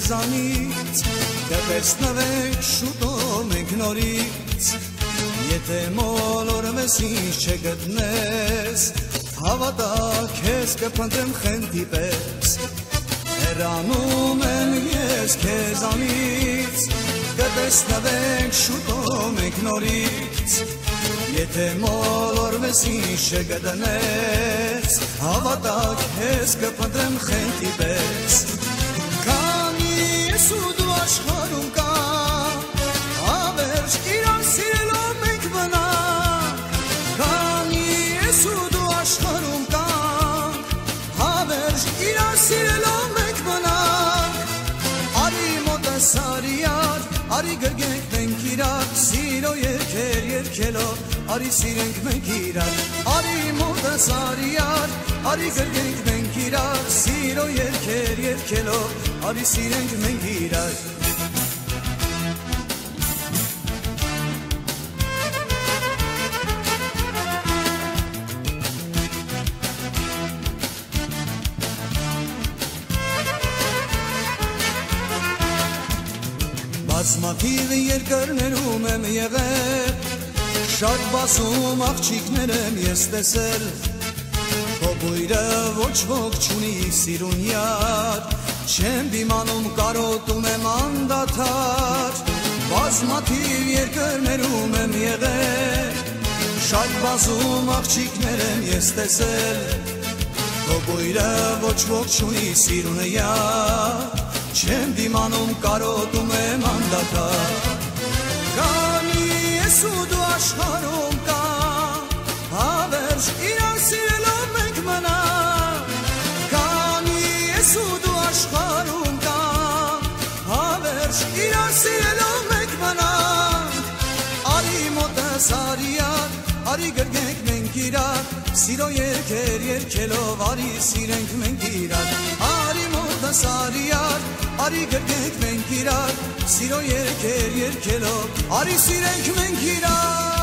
քեզանից կտեսնվենք շուտով մենք նորից Եթե մոլորվես ինչ չգտնես Հավատա քեզ կփնտրեմ խենթի պես Հեռանում եմ ես քեզանից Կտեսնվենք շուտով մենք նորից Եթե մոլորվես ինչ չգտնես Հավատա քեզ կփնտրեմ խենթի պես Քանի ես ու դու աշխարհում կա Հավերժ իրար սիրելով մենք մնանք Քանի ես ու դու աշխարհում կա Հավերժ իրար սիրելով մենք մնանք Արի մոտս արիար Արի գրգենք մենք իրար Սիրո երկեր երկելով Արի սիրենք մենք իրար Արի մոտս արիար Արի գրգենք մենք իրար Սիրո երկեր երկելով Արի սիրենք մենք իրար Բազմաթիվ երկրներում եմ եղել Շատ բազում աղջիկներ եմ ես տեսել Քո բույրը ոչ ոք չունի սիրուն յար Չեմ դիմանում կարոտում եմ անդադար Բազմաթիվ երկրներում եմ եղել Շատ բազում աղջիկներ եմ ես տեսել Քո բույրը ոչ ոք չունի սիրուն յար Չեմ դիմանում կարոտում եմ անդադար Քանի ես ու դու աշխարհում կա Հավերժ իրար սիրելով մենք մնանք Քանի ես ու դու աշխարհում կա Հավերժ իրար սիրելով մենք մնանք Արի մոտս արիար Արի գրգենք մենք իրար Սիրո երկեր երկելով Արի սիրենք մենք իրար Արի մոտս արիար Արի գրգենք մենք իրար Սիրո երկեր երկելով Արի սիրենք մենք իրար